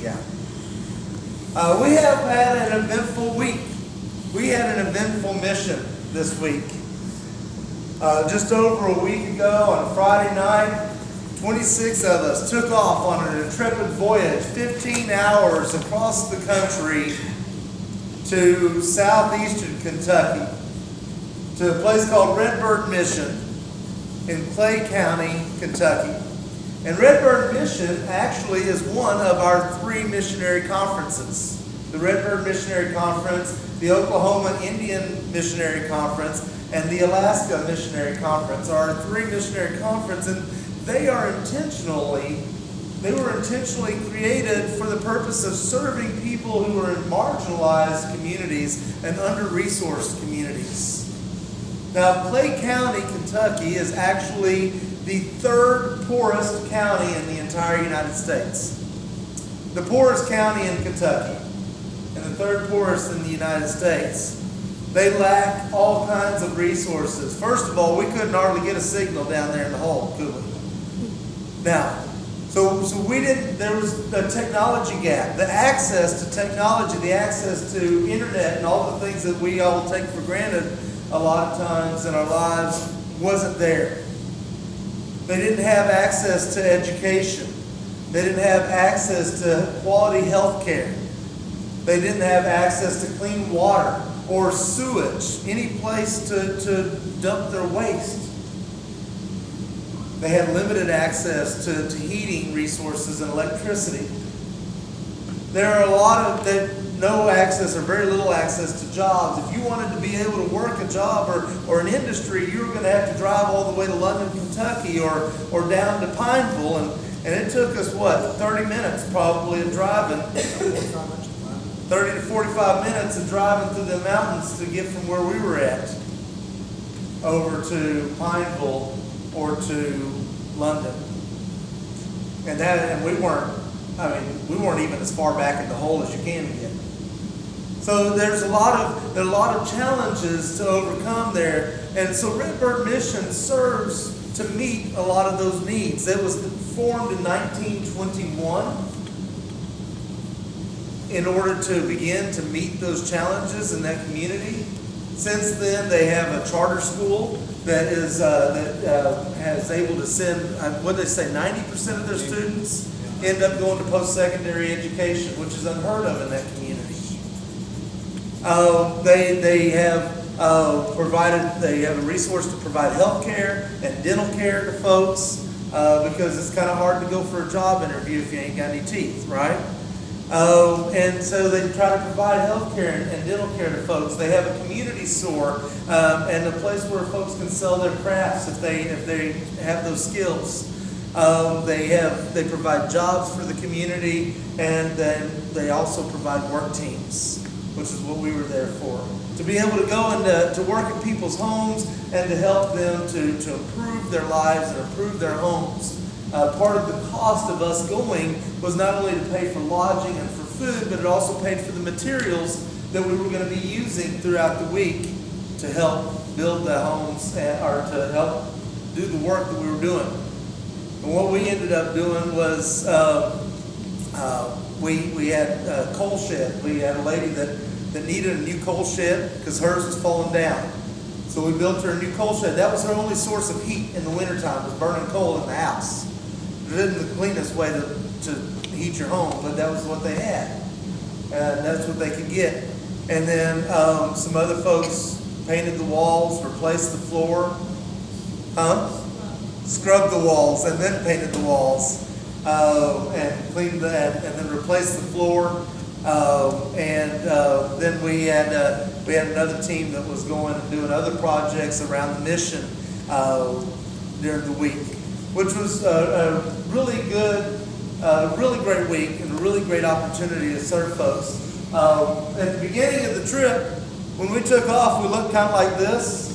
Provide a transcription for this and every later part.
Yeah. We have had an eventful week. We had an eventful mission this week. Just over a week ago on Friday night, 26 of us took off on an intrepid voyage, 15 hours across the country to southeastern Kentucky, to a place called Redbird Mission in Clay County, Kentucky. And Redbird Mission actually is one of our 3 missionary conferences. The Redbird Missionary Conference, the Oklahoma Indian Missionary Conference, and the Alaska Missionary Conference are our 3 missionary conferences, and they were intentionally created for the purpose of serving people who are in marginalized communities and under-resourced communities. Now, Clay County, Kentucky is actually the 3rd poorest county in the entire United States. The poorest county in Kentucky and the 3rd poorest in the United States. They lack all kinds of resources. First of all, we couldn't hardly get a signal down there in the hole, could we? Now, so there was a technology gap. The access to technology, the access to internet and all the things that we all take for granted a lot of times in our lives wasn't there. They didn't have access to education. They didn't have access to quality health care. They didn't have access to clean water or sewage, any place to dump their waste. They had limited access to heating resources and electricity. There are a lot of no access or very little access to jobs. If you wanted to be able to work a job or an industry, you were going to have to drive all the way to London, Kentucky or down to Pineville. And it took us, 30 minutes probably of driving. 30 to 45 minutes of driving through the mountains to get from where we were at over to Pineville or to London. And we weren't even as far back in the hole as you can get. So there are a lot of challenges to overcome there. And so Redbird Mission serves to meet a lot of those needs. It was formed in 1921 in order to begin to meet those challenges in that community. Since then, they have a charter school that has able to send, 90% of their students end up going to post-secondary education, which is unheard of in that community. They have a resource to provide health care and dental care to folks because it's kind of hard to go for a job interview if you ain't got any teeth, right? And so they try to provide health care and dental care to folks. They have a community store and a place where folks can sell their crafts if they have those skills. They provide jobs for the community, and then they also provide work teams, which is what we were there for. To be able to go and to work in people's homes and to help them to improve their lives and improve their homes. Part of the cost of us going was not only to pay for lodging and for food, but it also paid for the materials that we were going to be using throughout the week to help build the homes or to help do the work that we were doing. And what we ended up doing was we had a coal shed. We had a lady that needed a new coal shed because hers was falling down. So we built her a new coal shed. That was her only source of heat in the wintertime, was burning coal in the house. It isn't the cleanest way to heat your home, but that was what they had. And that's what they could get. And then some other folks painted the walls, replaced the floor. Scrubbed the walls and then painted the walls and cleaned that and then replaced the floor. Then we had another team that was going and doing other projects around the mission during the week, which was a really good, really great week and a really great opportunity to serve folks. At the beginning of the trip, when we took off, we looked kind of like this,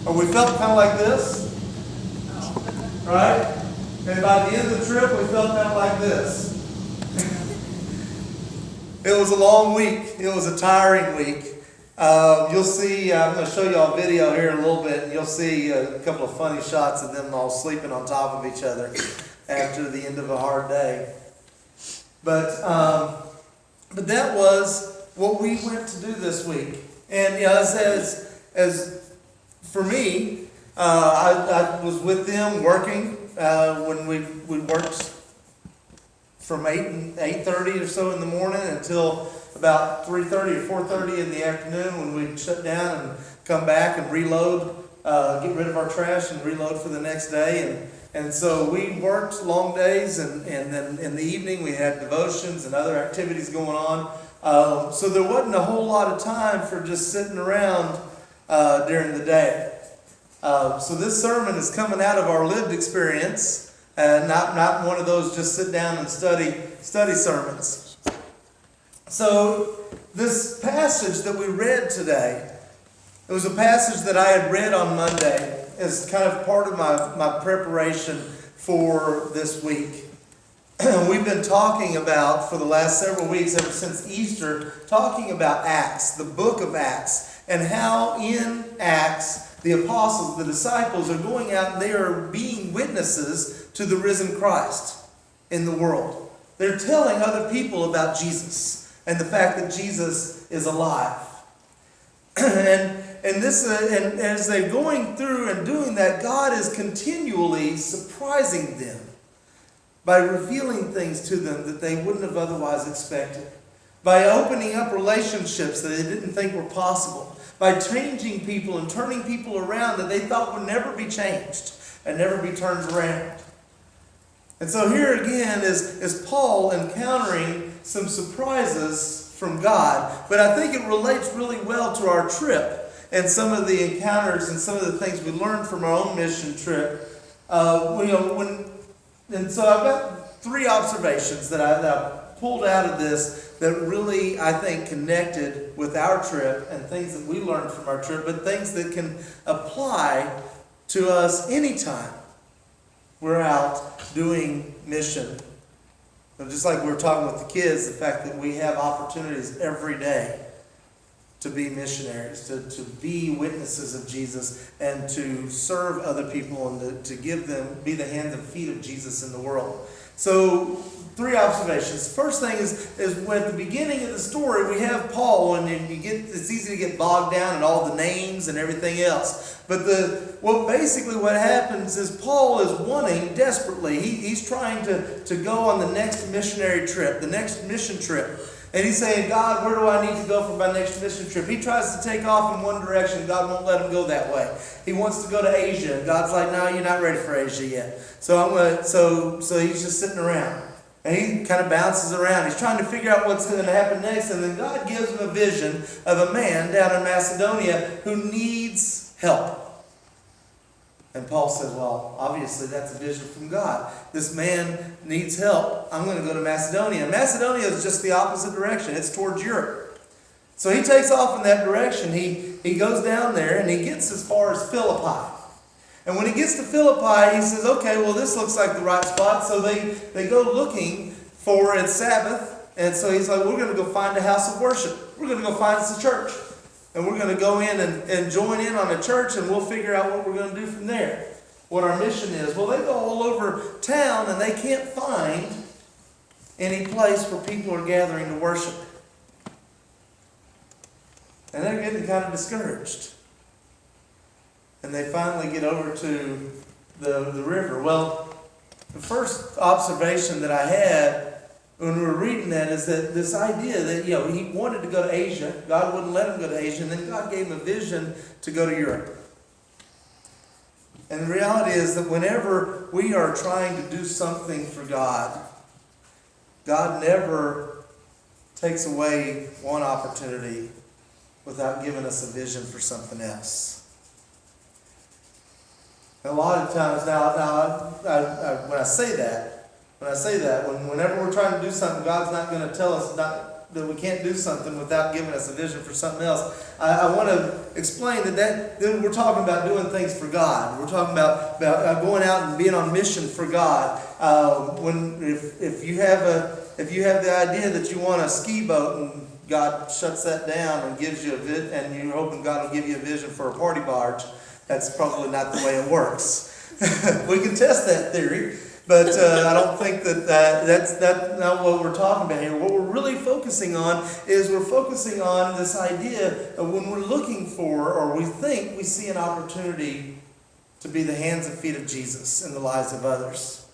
or we felt kind of like this, right? And by the end of the trip, we felt kind of like this. It was a long week. It was a tiring week. You'll see, I'm going to show you all a video here in a little bit, and you'll see a couple of funny shots of them all sleeping on top of each other after the end of a hard day. But that was what we went to do this week. And as for me, I was with them working when we worked from 8:30 or so in the morning until about 3:30 or 4:30 in the afternoon, when we'd shut down and come back and reload, get rid of our trash and reload for the next day. And so we worked long days, and then in the evening we had devotions and other activities going on. So there wasn't a whole lot of time for just sitting around during the day. So this sermon is coming out of our lived experience, not one of those just sit down and study sermons. So this passage that we read today, it was a passage that I had read on Monday as kind of part of my preparation for this week. We've been talking about, for the last several weeks, ever since Easter, talking about Acts, the book of Acts, and how in Acts, the apostles, the disciples, are going out and they are being witnesses to the risen Christ in the world. They're telling other people about Jesus and the fact that Jesus is alive. And as they're going through and doing that, God is continually surprising them by revealing things to them that they wouldn't have otherwise expected, by opening up relationships that they didn't think were possible, by changing people and turning people around that they thought would never be changed and never be turned around. And so here again is Paul encountering some surprises from God, but I think it relates really well to our trip and some of the encounters and some of the things we learned from our own mission trip. And so I've got three observations that I pulled out of this that really, I think, connected with our trip and things that we learned from our trip, but things that can apply to us anytime we're out doing mission. So just like we were talking with the kids, the fact that we have opportunities every day to be missionaries, to be witnesses of Jesus, and to serve other people, and to give them, be the hands and feet of Jesus in the world. So, three observations. First thing is at the beginning of the story, we have Paul, and it's easy to get bogged down in all the names and everything else. But what happens is Paul is wanting desperately. He's trying to go on the next missionary trip, the next mission trip. And he's saying, God, where do I need to go for my next mission trip? He tries to take off in one direction. God won't let him go that way. He wants to go to Asia. And God's like, no, you're not ready for Asia yet. So he's just sitting around. And he kind of bounces around. He's trying to figure out what's going to happen next. And then God gives him a vision of a man down in Macedonia who needs help. And Paul says, well, obviously that's a vision from God. This man needs help. I'm going to go to Macedonia. Macedonia is just the opposite direction. It's towards Europe. So he takes off in that direction. He goes down there and he gets as far as Philippi. And when he gets to Philippi, he says, okay, well, this looks like the right spot. So they go looking for it's Sabbath. And so he's like, we're going to go find a house of worship. We're going to go find us a church. And we're going to go in and join in on a church, and we'll figure out what we're going to do from there, what our mission is. Well, they go all over town, and they can't find any place where people are gathering to worship. And they're getting kind of discouraged. And they finally get over to the river. Well, the first observation that I had when we were reading that is that this idea that, he wanted to go to Asia. God wouldn't let him go to Asia. And then God gave him a vision to go to Europe. And the reality is that whenever we are trying to do something for God, God never takes away one opportunity without giving us a vision for something else. A lot of times when I say that, whenever we're trying to do something, God's not going to tell us that we can't do something without giving us a vision for something else. I want to explain that we're talking about doing things for God. We're talking about going out and being on mission for God. If you have the idea that you want a ski boat and God shuts that down and gives you and you're hoping God will give you a vision for a party barge, that's probably not the way it works. We can test that theory. But I don't think that's not what we're talking about here. What we're really focusing on is we're focusing on this idea of when we're looking for, or we think we see an opportunity to be the hands and feet of Jesus in the lives of others.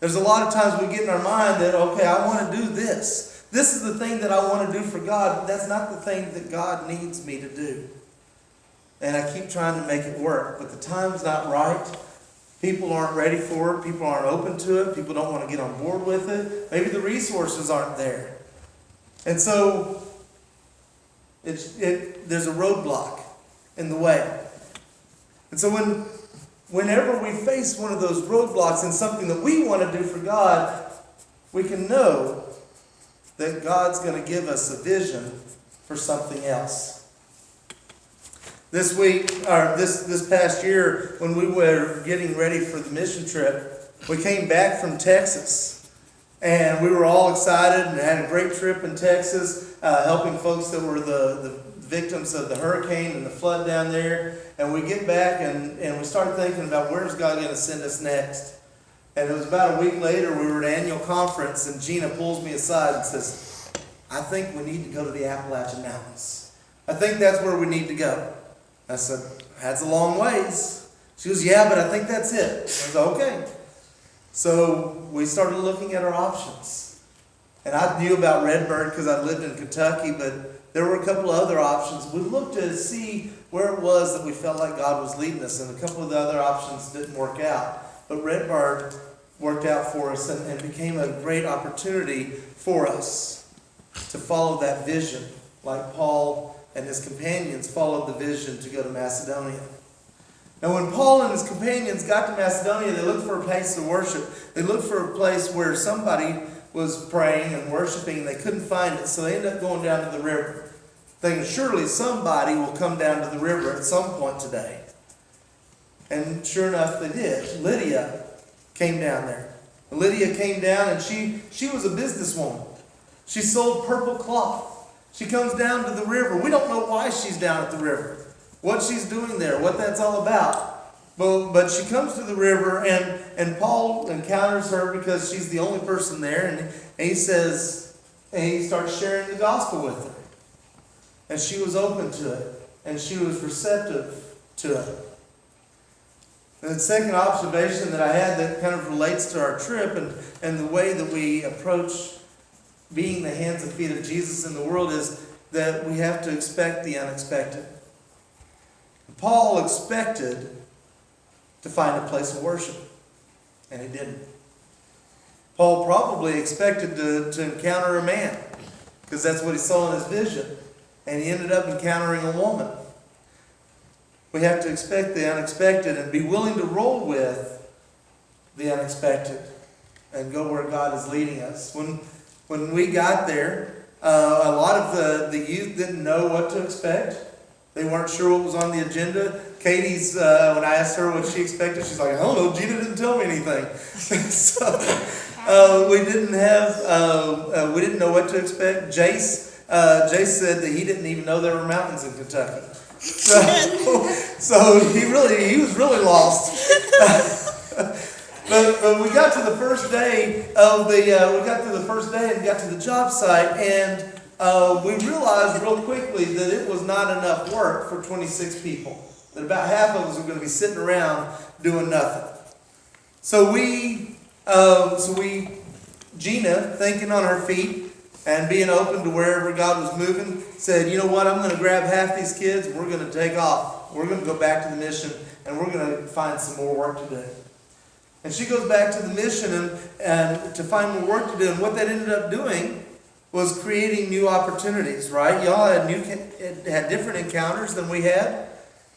There's a lot of times we get in our mind that, okay, I want to do this. This is the thing that I want to do for God, but that's not the thing that God needs me to do. And I keep trying to make it work, but the time's not right. People aren't ready for it. People aren't open to it. People don't want to get on board with it. Maybe the resources aren't there. And so there's a roadblock in the way. And so whenever we face one of those roadblocks in something that we want to do for God, we can know that God's going to give us a vision for something else. This week, or this past year, when we were getting ready for the mission trip, we came back from Texas. And we were all excited and had a great trip in Texas, helping folks that were the victims of the hurricane and the flood down there. And we get back and we started thinking about where's God going to send us next. And it was about a week later, we were at an annual conference, and Gina pulls me aside and says, I think we need to go to the Appalachian Mountains. I think that's where we need to go. I said, that's a long ways. She goes, yeah, but I think that's it. I said, okay. So we started looking at our options. And I knew about Redbird because I lived in Kentucky, but there were a couple of other options. We looked to see where it was that we felt like God was leading us, and a couple of the other options didn't work out. But Redbird worked out for us and became a great opportunity for us to follow that vision, like Paul and his companions followed the vision to go to Macedonia. Now, when Paul and his companions got to Macedonia, they looked for a place to worship. They looked for a place where somebody was praying and worshiping, and they couldn't find it, so they ended up going down to the river, thinking surely somebody will come down to the river at some point today. And sure enough, they did. Lydia came down there. Lydia came down, and she was a businesswoman. She sold purple cloth. She comes down to the river. We don't know why she's down at the river, what she's doing there, what that's all about. But she comes to the river, and Paul encounters her because she's the only person there. And he says, and he starts sharing the gospel with her. And she was open to it, and she was receptive to it. And the second observation that I had that kind of relates to our trip and the way that we approach being the hands and feet of Jesus in the world is that we have to expect the unexpected. Paul expected to find a place of worship, and he didn't. Paul probably expected to encounter a man, because that's what he saw in his vision, and he ended up encountering a woman. We have to expect the unexpected and be willing to roll with the unexpected and go where God is leading us. When we got there, a lot of the youth didn't know what to expect. They weren't sure what was on the agenda. Katie's, when I asked her what she expected, she's like, I don't know, Gina didn't tell me anything. So we didn't know what to expect. Jace said that he didn't even know there were mountains in Kentucky. So he was really lost. But we got to the first day and got to the job site, and we realized real quickly that it was not enough work for 26 people. That about half of us were going to be sitting around doing nothing. So Gina, thinking on her feet and being open to wherever God was moving, said, you know what, I'm going to grab half these kids and we're going to take off. We're going to go back to the mission and we're going to find some more work to do. And she goes back to the mission and to find more work to do. And what that ended up doing was creating new opportunities, right? Y'all had different encounters than we had.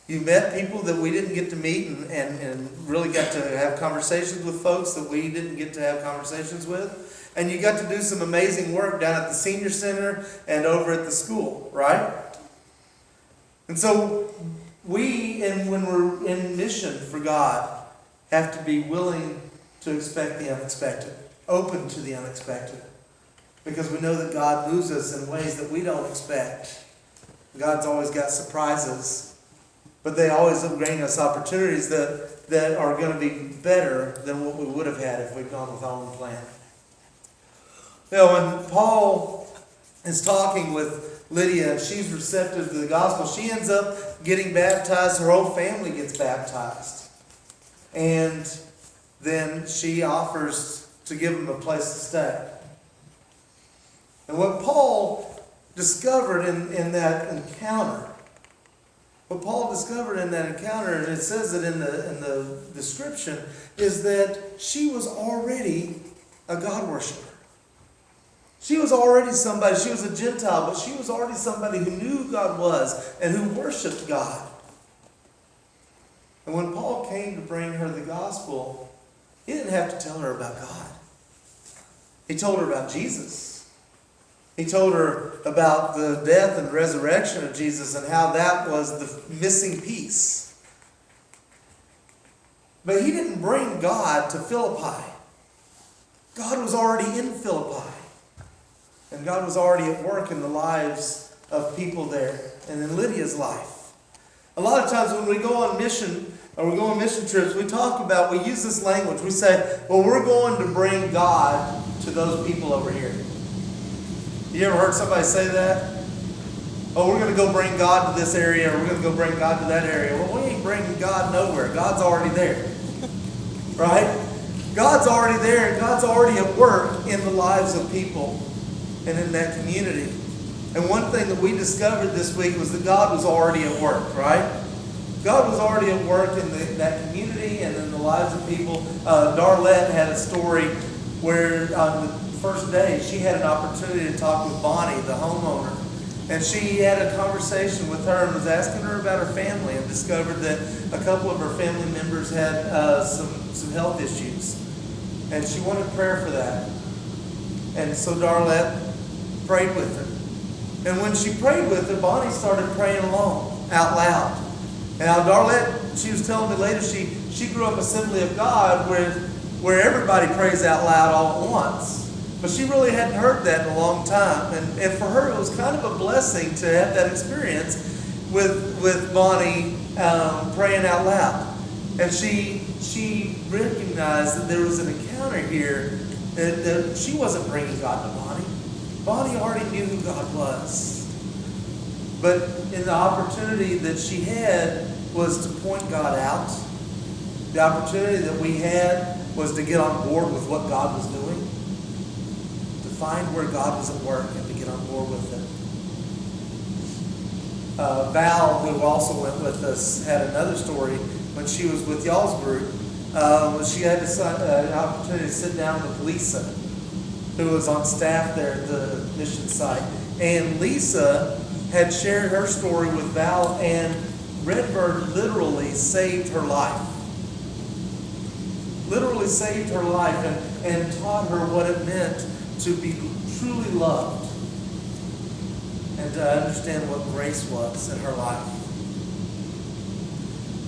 You met people that we didn't get to meet and really got to have conversations with folks that we didn't get to have conversations with. And you got to do some amazing work down at the senior center and over at the school, right? And so when we're in mission for God, have to be willing to expect the unexpected, open to the unexpected, because we know that God moves us in ways that we don't expect. God's always got surprises but they always bring us opportunities that are going to be better than what we would have had if we'd gone with our own plan. You know, when Paul is talking with Lydia and she's receptive to the gospel, she ends up getting baptized. Her whole family gets baptized. And then she offers to give them a place to stay. And what Paul discovered in that encounter, and it says it in the description, is that she was already a God worshiper. She was already somebody, she was a Gentile, but she was already somebody who knew who God was and who worshiped God. And when Paul came to bring her the gospel, he didn't have to tell her about God. He told her about Jesus. He told her about the death and resurrection of Jesus and how that was the missing piece. But he didn't bring God to Philippi. God was already in Philippi. And God was already at work in the lives of people there and in Lydia's life. A lot of times when we go on mission or we go on mission trips, we use this language. We say, well, we're going to bring God to those people over here. You ever heard somebody say that? Oh, we're going to go bring God to this area, or we're going to go bring God to that area. Well, we ain't bringing God nowhere. God's already there. Right? God's already there, and God's already at work in the lives of people and in that community. And one thing that we discovered this week was that God was already at work, right? God was already at work in that community and in the lives of people. Darlette had a story where on the first day she had an opportunity to talk with Bonnie, the homeowner. And she had a conversation with her and was asking her about her family and discovered that a couple of her family members had some health issues. And she wanted prayer for that. And so Darlette prayed with her. And when she prayed with her, Bonnie started praying along out loud. And now Darlette, she was telling me later, she grew up Assembly of God where everybody prays out loud all at once. But she really hadn't heard that in a long time. And for her, it was kind of a blessing to have that experience with Bonnie praying out loud. And she recognized that there was an encounter here that she wasn't bringing God to Bonnie. Bonnie already knew who God was. But in the opportunity that she had was to point God out. The opportunity that we had was to get on board with what God was doing. To find where God was at work and to get on board with it. Val, who also went with us, had another story when she was with y'all's group. She had an opportunity to sit down with Lisa, who was on staff there at the mission site. And Lisa had shared her story with Val, and Redbird literally saved her life. Literally saved her life and taught her what it meant to be truly loved and to understand what grace was in her life.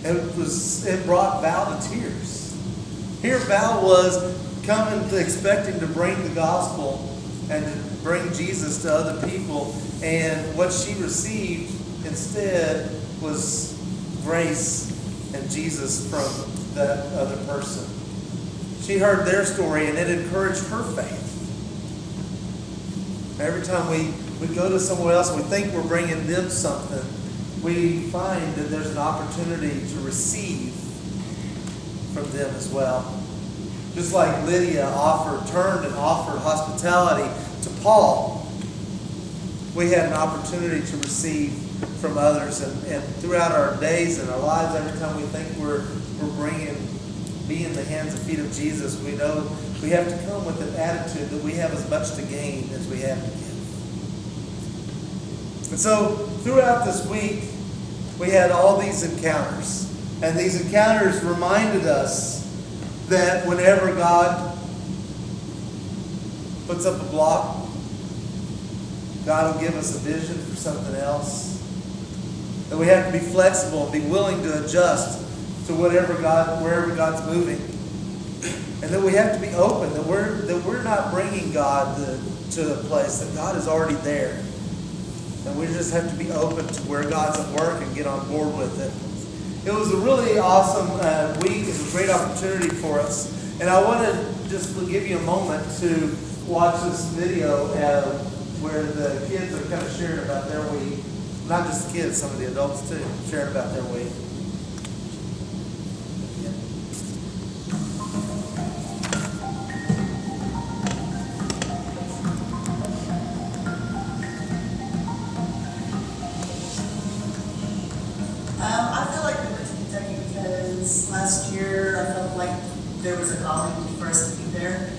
It brought Val to tears. Here Val was coming expecting to bring the gospel and to bring Jesus to other people, and what she received instead was grace and Jesus from that other person. She heard their story and it encouraged her faith. Every time we go to somewhere else and we think we're bringing them something, we find that there's an opportunity to receive from them as well. Just like Lydia turned and offered hospitality to Paul, we had an opportunity to receive from others. And throughout our days and our lives, every time we think we're be in the hands and feet of Jesus, we know we have to come with an attitude that we have as much to gain as we have to give. And so throughout this week, we had all these encounters. And these encounters reminded us that whenever God puts up a block, God will give us a vision for something else. That we have to be flexible and be willing to adjust to wherever God's moving. And that we have to be open, that we're not bringing God to a place, that God is already there. And we just have to be open to where God's at work and get on board with it. It was a really awesome week. It was a great opportunity for us. And I want to just give you a moment to watch this video where the kids are kind of sharing about their week. Not just the kids, some of the adults too, sharing about their week. I feel like we went to Kentucky because last year I felt like there was a calling for us to be there.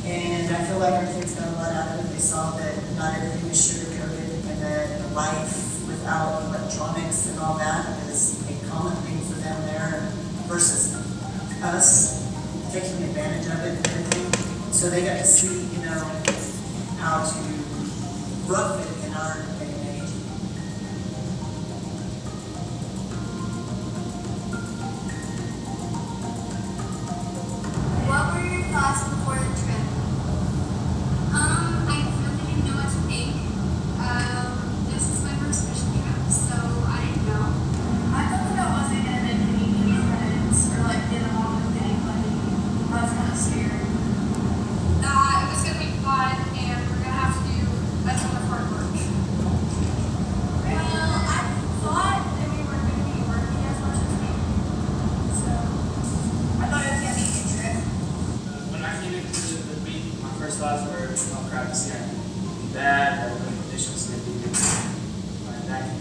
And I feel like our kids got a lot out of it. They saw that not everything was sugar-coated and that life without electronics and all that is a common thing for them there versus us taking advantage of it and everything. So they got to see, how to rough it in our day and age. What were your thoughts before the trip? I really didn't know what to think. This is my first mission trip, so I didn't know. I thought that I wasn't gonna make any new friends or get along with anybody. I was kind of scared. It was gonna be fun, and we're gonna have to do a ton of hard work. Well, I thought that we weren't gonna be working as much as we did. So I thought it was gonna be a good trip. When I came into the week, my first thoughts were, oh crap, it's gonna be bad, the conditions gonna be back in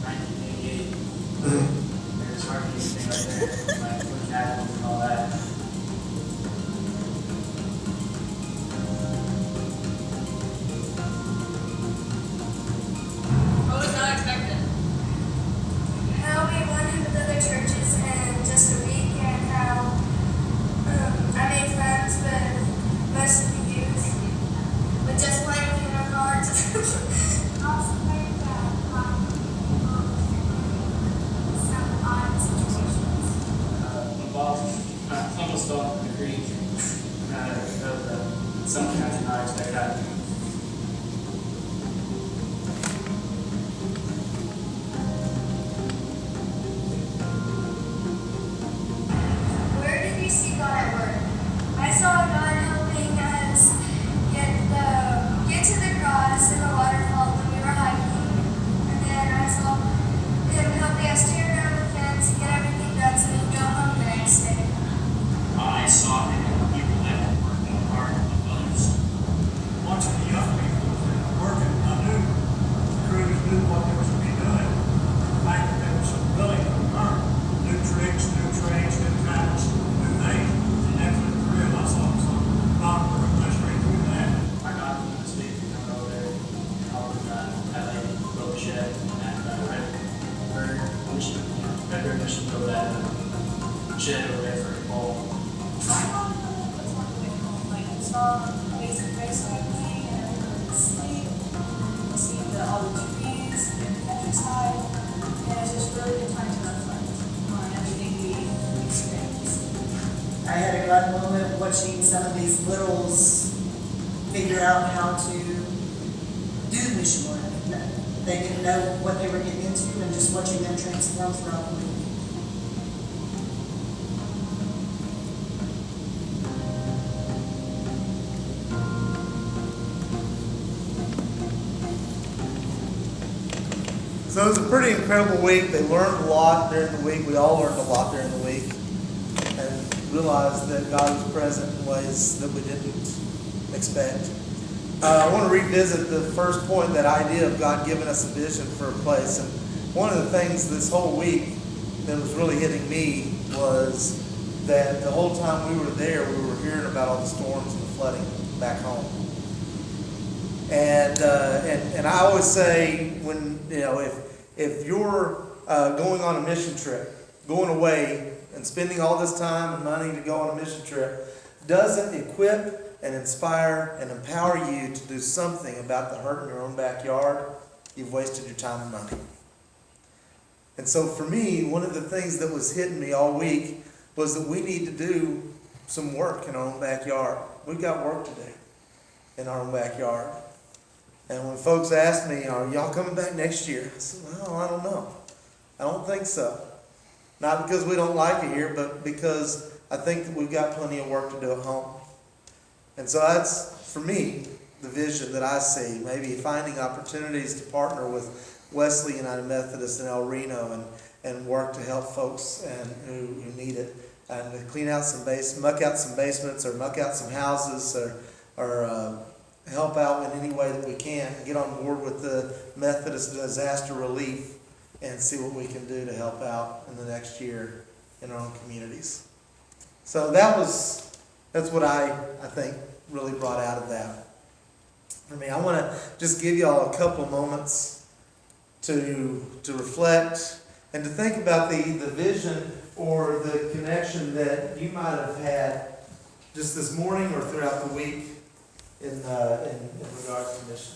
1988. There's hardly anything right there, like with cabins and all that. What was not expected? How we went into the other churches in just a week and how I made friends with most of the youth with just playing funeral cards. Also learned that some odd situations. I almost fell in the creek of something I did not expect happening. Where did you see God at work? I saw God helping us get to the cross and the waterfall when we were hiking. And then I saw him helping us tear down the fence and get everything done so we could go home the next day. I saw him and people that were working hard with others. Watching the young people working, I knew the crews knew what they was to be doing. The fact that they were so willing to learn new tricks, new trades, new talents, new things. And after the career, I saw some not work much straight through that. I got them this week coming over there and helping at like build a shed and Red Bird mission build that shed over there for a ball. I thought it was more difficult. I saw Amazing Grace and everything, and everyone was asleep. I see all the trees and the countryside, and it's just really good time to reflect on everything we experienced. I had a God moment watching some of these littles figure out how to do the mission work. They didn't know what they were getting into, and just watching them transform throughout the week. So it was a pretty incredible week. They learned a lot during the week. We all learned a lot during the week and realized that God was present in ways that we didn't expect. I want to revisit the first point, that idea of God giving us a vision for a place. And one of the things this whole week that was really hitting me was that the whole time we were there, we were hearing about all the storms and the flooding back home. And I always say, when if you're going on a mission trip, going away and spending all this time and money to go on a mission trip, doesn't equip and inspire and empower you to do something about the hurt in your own backyard, you've wasted your time and money. And so for me, one of the things that was hitting me all week was that we need to do some work in our own backyard. We've got work to do in our own backyard. And when folks ask me, are y'all coming back next year? I said, well, I don't know. I don't think so. Not because we don't like it here, but because I think that we've got plenty of work to do at home. And so that's, for me, the vision that I see, maybe finding opportunities to partner with Wesley United Methodist in El Reno and work to help folks who need it, and to clean out some muck out some basements, or muck out some houses, or help out in any way that we can. Get on board with the Methodist disaster relief and see what we can do to help out in the next year in our own communities. So that's what I think really brought out of that for me. I want to just give y'all a couple of moments to reflect and to think about the vision or the connection that you might have had just this morning or throughout the week in regards to mission.